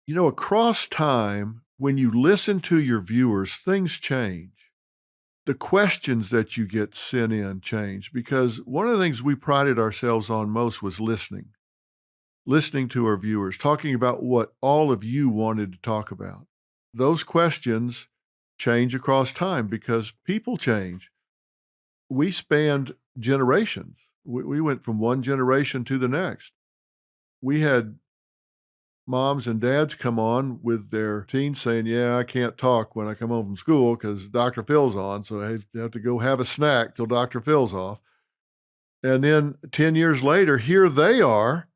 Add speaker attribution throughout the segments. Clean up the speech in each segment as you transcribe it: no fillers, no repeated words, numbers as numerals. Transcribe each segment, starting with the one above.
Speaker 1: Across time, when you listen to your viewers, things change. The questions that you get sent in change because one of the things we prided ourselves on most was listening to our viewers, talking about what all of you wanted to talk about. Those questions change across time because people change. We spanned generations. We went from one generation to the next. We had moms and dads come on with their teens saying, "Yeah, I can't talk when I come home from school because Dr. Phil's on, so I have to go have a snack till Dr. Phil's off." And then 10 years later, here they are,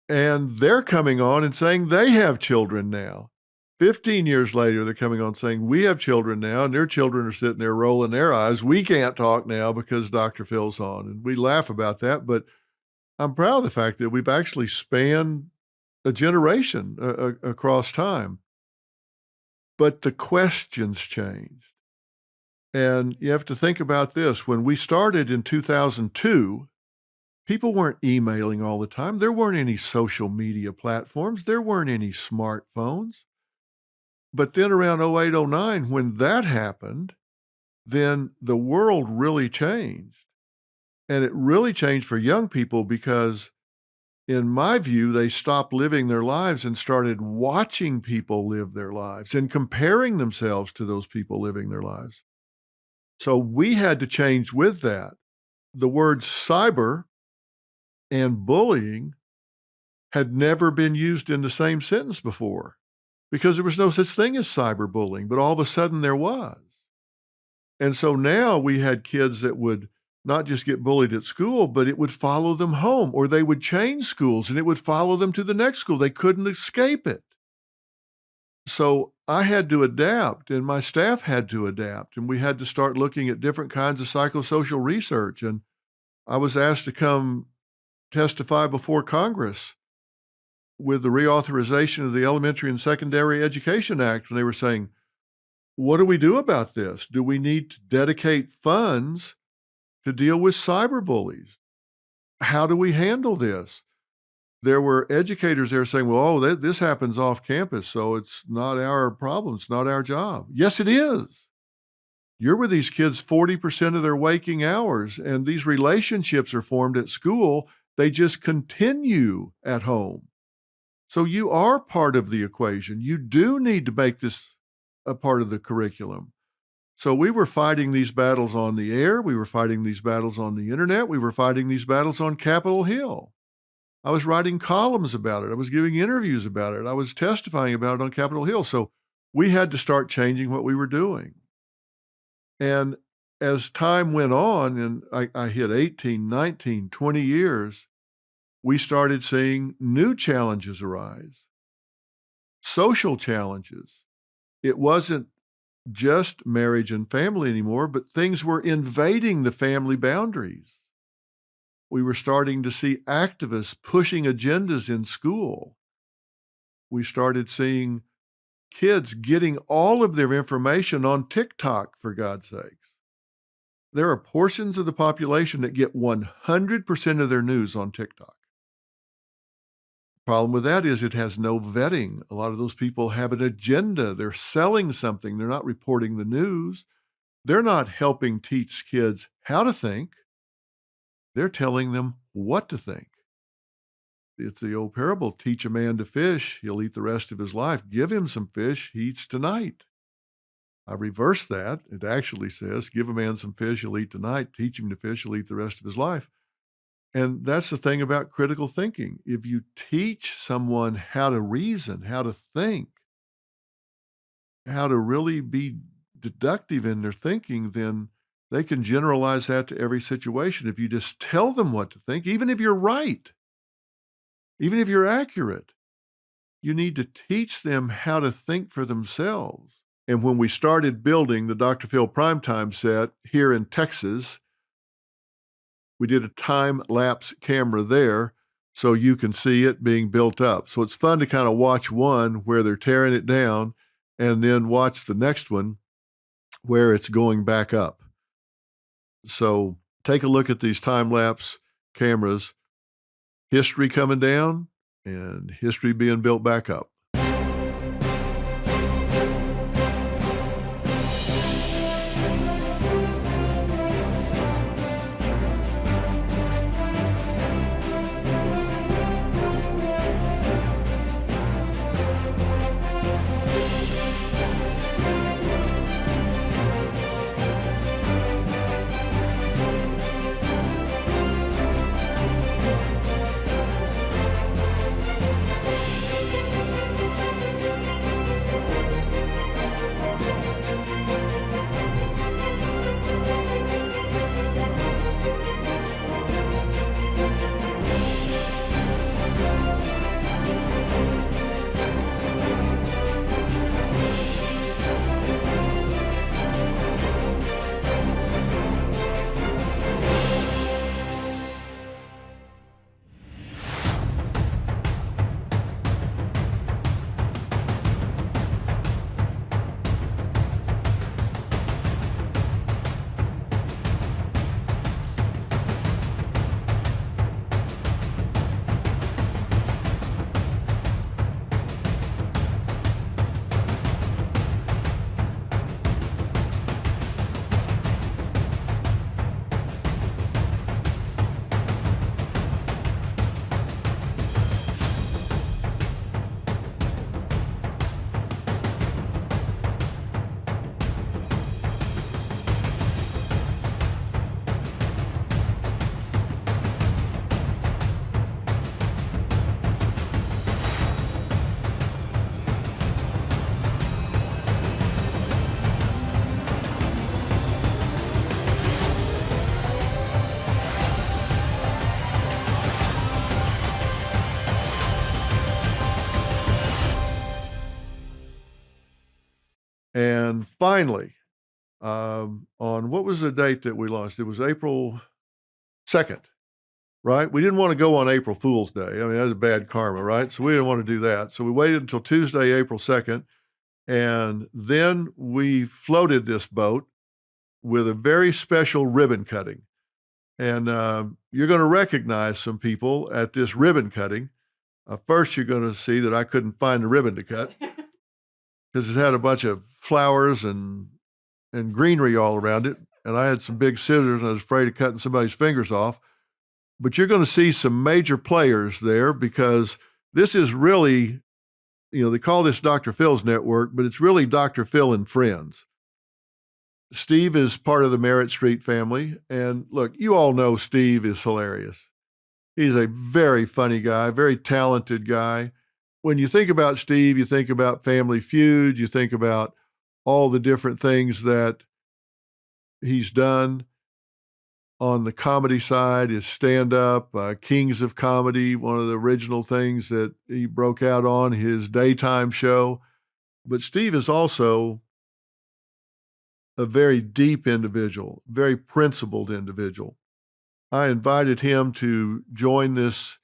Speaker 1: and they're coming on and saying they have children now. 15 years later, they're coming on saying, "We have children now," and their children are sitting there rolling their eyes. "We can't talk now because Dr. Phil's on." And we laugh about that, but I'm proud of the fact that we've actually spanned a generation across time. But the questions changed. And you have to think about this. When we started in 2002, people weren't emailing all the time. There weren't any social media platforms. There weren't any smartphones. But then around 08, 09, when that happened, then the world really changed. And it really changed for young people because in my view, they stopped living their lives and started watching people live their lives and comparing themselves to those people living their lives. So we had to change with that. The words cyber and bullying had never been used in the same sentence before because there was no such thing as cyberbullying, but all of a sudden there was. And so now we had kids that would not just get bullied at school, but it would follow them home, or they would change schools and it would follow them to the next school. They couldn't escape it. So I had to adapt, and my staff had to adapt, and we had to start looking at different kinds of psychosocial research. And I was asked to come testify before Congress with the reauthorization of the Elementary and Secondary Education Act when they were saying, what do we do about this? Do we need to dedicate funds to deal with cyberbullies? How do we handle this? There were educators there saying, well, this happens off campus, so it's not our problem. It's not our job. Yes, it is. You're with these kids 40% of their waking hours, and these relationships are formed at school. They just continue at home. So you are part of the equation. You do need to make this a part of the curriculum. So we were fighting these battles on the air. We were fighting these battles on the internet. We were fighting these battles on Capitol Hill. I was writing columns about it. I was giving interviews about it. I was testifying about it on Capitol Hill. So we had to start changing what we were doing. And as time went on, and I hit 18, 19, 20 years, we started seeing new challenges arise, social challenges. It wasn't just marriage and family anymore, but things were invading the family boundaries. We were starting to see activists pushing agendas in school. We started seeing kids getting all of their information on TikTok, for God's sakes. There are portions of the population that get 100% of their news on TikTok. Problem with that is it has no vetting. A lot of those people have an agenda. They're selling something. They're not reporting the news. They're not helping teach kids how to think. They're telling them what to think. It's the old parable, teach a man to fish, he'll eat the rest of his life. Give him some fish, he eats tonight. I reversed that. It actually says, give a man some fish, he'll eat tonight. Teach him to fish, he'll eat the rest of his life. And that's the thing about critical thinking. If you teach someone how to reason, how to think, how to really be deductive in their thinking, then they can generalize that to every situation. If you just tell them what to think, even if you're right, even if you're accurate, you need to teach them how to think for themselves. And when we started building the Dr. Phil primetime set here in Texas, we did a time-lapse camera there so you can see it being built up. So it's fun to kind of watch one where they're tearing it down and then watch the next one where it's going back up. So take a look at these time-lapse cameras, history coming down and history being built back up. And finally, on what was the date that we launched? It was April 2nd, right? We didn't want to go on April Fool's Day. I mean, that's bad karma, right? So we didn't want to do that. So we waited until Tuesday, April 2nd, and then we floated this boat with a very special ribbon cutting. And you're going to recognize some people at this ribbon cutting. First, you're going to see that I couldn't find the ribbon to cut because it had a bunch of flowers and greenery all around it. And I had some big scissors and I was afraid of cutting somebody's fingers off. But you're going to see some major players there because this is really, they call this Dr. Phil's network, but it's really Dr. Phil and friends. Steve is part of the Merritt Street family. And look, you all know Steve is hilarious. He's a very funny guy, very talented guy. When you think about Steve, you think about Family Feud, you think about all the different things that he's done on the comedy side, his stand-up, Kings of Comedy, one of the original things that he broke out on, his daytime show. But Steve is also a very deep individual, very principled individual. I invited him to join this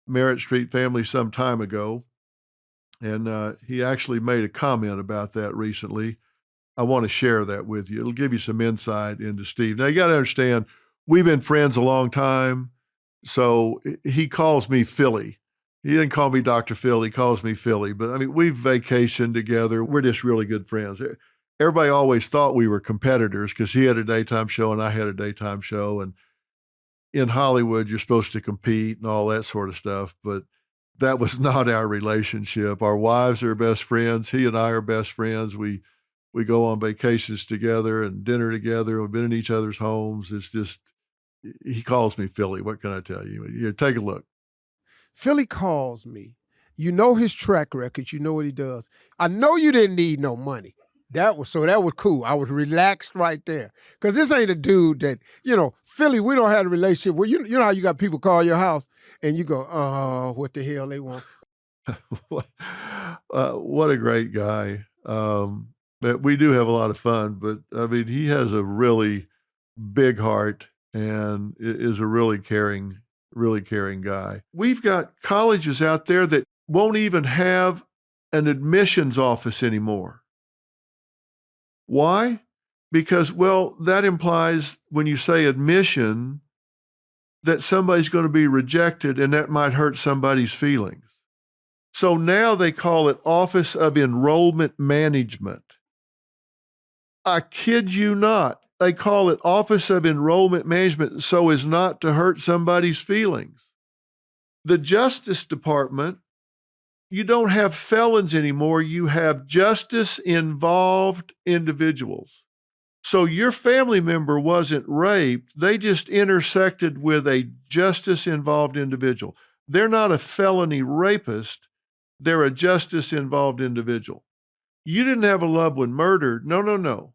Speaker 1: Merritt Street family some time ago, and he actually made a comment about that recently. I want to share that with you. It'll give you some insight into Steve. Now, you got to understand, we've been friends a long time, so he calls me Philly. He didn't call me Dr. Phil. He calls me Philly. But, I mean, we've vacationed together. We're just really good friends. Everybody always thought we were competitors because he had a daytime show and I had a daytime show. And in Hollywood, you're supposed to compete and all that sort of stuff. But that was not our relationship. Our wives are best friends. He and I are best friends. We go on vacations together and dinner together. We've been in each other's homes. It's just, he calls me Philly. What can I tell you? Here, take a look.
Speaker 2: Philly calls me. You know his track record. You know what he does. I know you didn't need no money. That was cool. I was relaxed right there. Because this ain't a dude that, Philly, we don't have a relationship where, you know how you got people call your house and you go, oh, what the hell they want?
Speaker 1: What a great guy. We do have a lot of fun, but I mean, he has a really big heart and is a really caring guy. We've got colleges out there that won't even have an admissions office anymore. Why? Because, well, that implies when you say admission that somebody's going to be rejected and that might hurt somebody's feelings. So now they call it Office of Enrollment Management. I kid you not. They call it Office of Enrollment Management so as not to hurt somebody's feelings. The Justice Department, you don't have felons anymore. You have justice-involved individuals. So your family member wasn't raped. They just intersected with a justice-involved individual. They're not a felony rapist. They're a justice-involved individual. You didn't have a loved one murdered. No, no, no.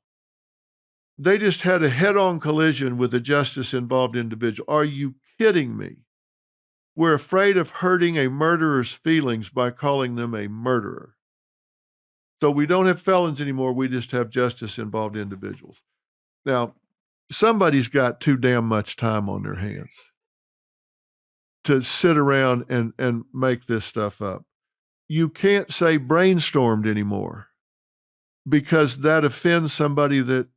Speaker 1: They just had a head-on collision with a justice-involved individual. Are you kidding me? We're afraid of hurting a murderer's feelings by calling them a murderer. So we don't have felons anymore. We just have justice-involved individuals. Now, somebody's got too damn much time on their hands to sit around and make this stuff up. You can't say brainstormed anymore because that offends somebody that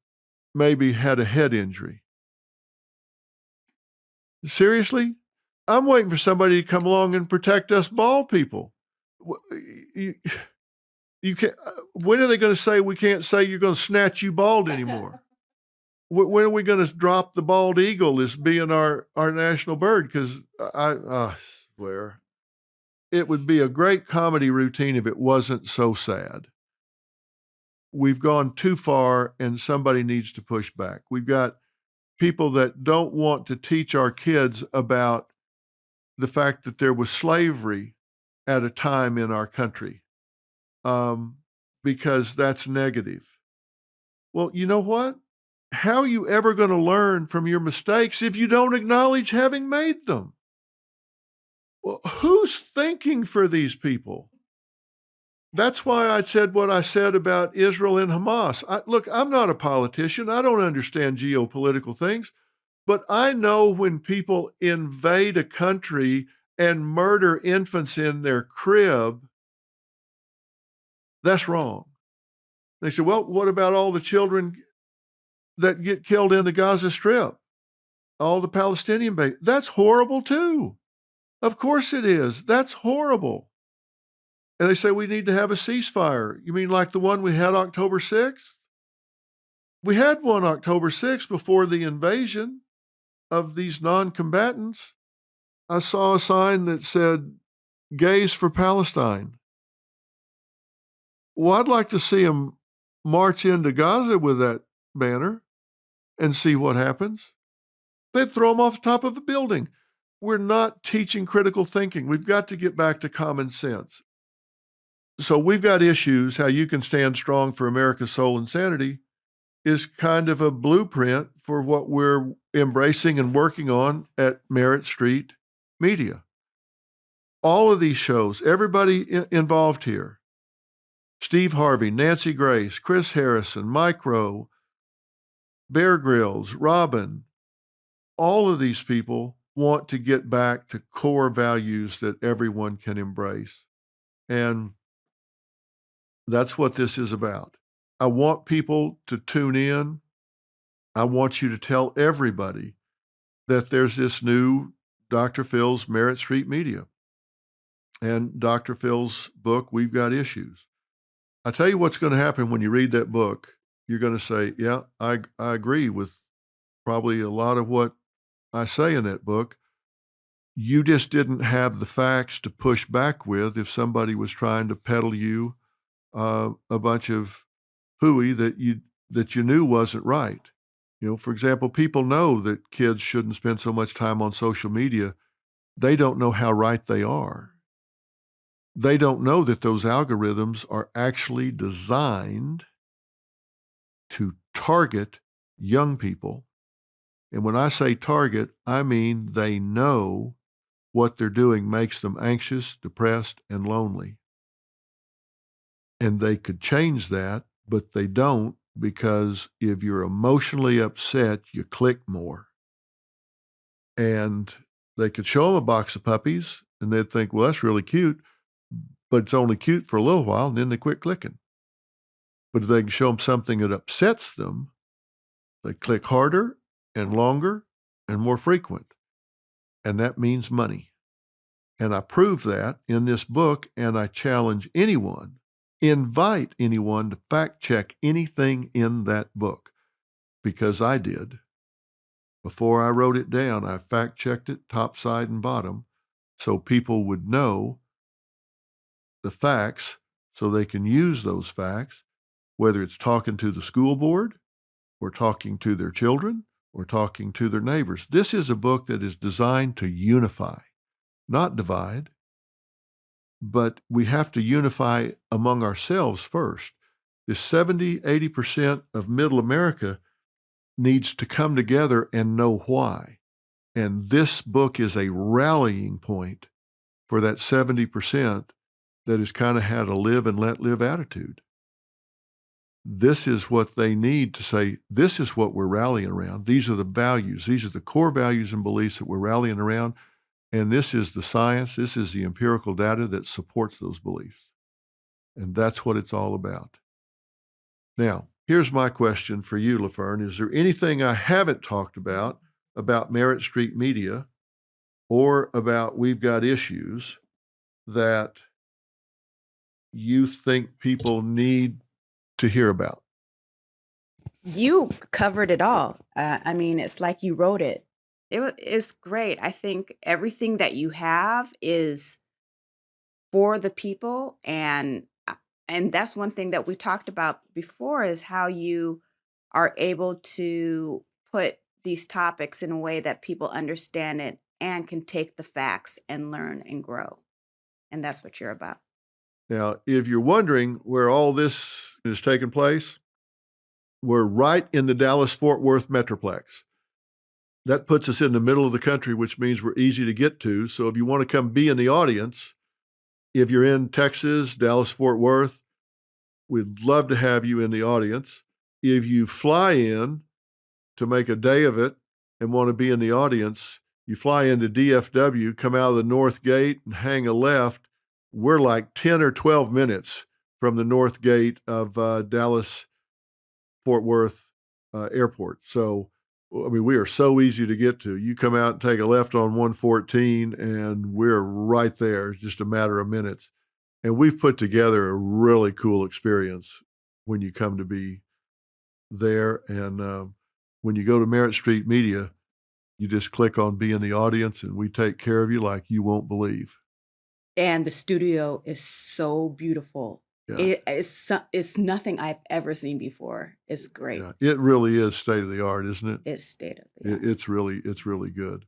Speaker 1: maybe had a head injury. Seriously? I'm waiting for somebody to come along and protect us bald people. You can't. When are they going to say we can't say you're going to snatch you bald anymore? When are we going to drop the bald eagle as being our national bird? Because I swear, it would be a great comedy routine if it wasn't so sad. We've gone too far and somebody needs to push back. We've got people that don't want to teach our kids about the fact that there was slavery at a time in our country because that's negative. Well, you know what? How are you ever going to learn from your mistakes if you don't acknowledge having made them? Well, who's thinking for these people? That's why I said what I said about Israel and Hamas. Look, I'm not a politician. I don't understand geopolitical things, but I know when people invade a country and murder infants in their crib, that's wrong. They say, well, what about all the children that get killed in the Gaza Strip? All the Palestinian babies? That's horrible too. Of course it is. That's horrible. And they say we need to have a ceasefire. You mean like the one we had October 6th? We had one October 6th before the invasion of these non-combatants. I saw a sign that said, gays for Palestine. Well, I'd like to see them march into Gaza with that banner and see what happens. They'd throw them off the top of a building. We're not teaching critical thinking. We've got to get back to common sense. So we've got issues. How you can stand strong for America's soul and sanity is kind of a blueprint for what we're embracing and working on at Merritt Street Media. All of these shows, everybody involved here, Steve Harvey, Nancy Grace, Chris Harrison, Mike Rowe, Bear Grylls, Robin, all of these people want to get back to core values that everyone can embrace. And that's what this is about. I want people to tune in. I want you to tell everybody that there's this new Dr. Phil's Merritt Street Media and Dr. Phil's book, We've Got Issues. I tell you what's going to happen when you read that book. You're going to say, yeah, I agree with probably a lot of what I say in that book. You just didn't have the facts to push back with if somebody was trying to peddle you a bunch of hooey that you knew wasn't right. You know, for example, people know that kids shouldn't spend so much time on social media. They don't know how right they are. They don't know that those algorithms are actually designed to target young people. And when I say target, I mean they know what they're doing makes them anxious, depressed, and lonely. And they could change that, but they don't, because if you're emotionally upset, you click more. And they could show them a box of puppies, and they'd think, well, that's really cute, but it's only cute for a little while, and then they quit clicking. But if they can show them something that upsets them, they click harder and longer and more frequent. And that means money. And I prove that in this book, and I challenge anyone, invite anyone to fact check anything in that book, because I did. Before I wrote it down, I fact checked it top, side, and bottom so people would know the facts so they can use those facts, whether it's talking to the school board or talking to their children or talking to their neighbors. This is a book that is designed to unify, not divide, but we have to unify among ourselves first. This 70-80% of middle America needs to come together and know why. And this book is a rallying point for that 70% that has kind of had a live and let live attitude. This is what they need to say, this is what we're rallying around. These are the values. These are the core values and beliefs that we're rallying around. And this is the science, this is the empirical data that supports those beliefs. And that's what it's all about. Now, here's my question for you, LaFern. Is there anything I haven't talked about Merit Street Media or about We've Got Issues that you think people need to hear about?
Speaker 3: You covered it all. I mean, it's like you wrote it. It's great. I think everything that you have is for the people, and that's one thing that we talked about before is how you are able to put these topics in a way that people understand it and can take the facts and learn and grow. And that's what you're about.
Speaker 1: Now, if you're wondering where all this is taking place, we're right in the Dallas-Fort Worth Metroplex. That puts us in the middle of the country, which means we're easy to get to. So if you want to come be in the audience, if you're in Texas, Dallas-Fort Worth, we'd love to have you in the audience. If you fly in to make a day of it and want to be in the audience, you fly into DFW, come out of the north gate and hang a left. We're like 10 or 12 minutes from the north gate of Dallas-Fort Worth Airport. So, I mean, we are so easy to get to. You come out and take a left on 114 and we're right there. It's just a matter of minutes. And we've put together a really cool experience when you come to be there. And when you go to Merit Street Media, you just click on Be in the Audience and we take care of you like you won't believe.
Speaker 3: And the studio is so beautiful.
Speaker 1: Yeah.
Speaker 3: It's nothing I've ever seen before. It's great.
Speaker 1: Yeah, it really is state of the art, isn't it?
Speaker 3: It's state of the art.
Speaker 1: It's really good.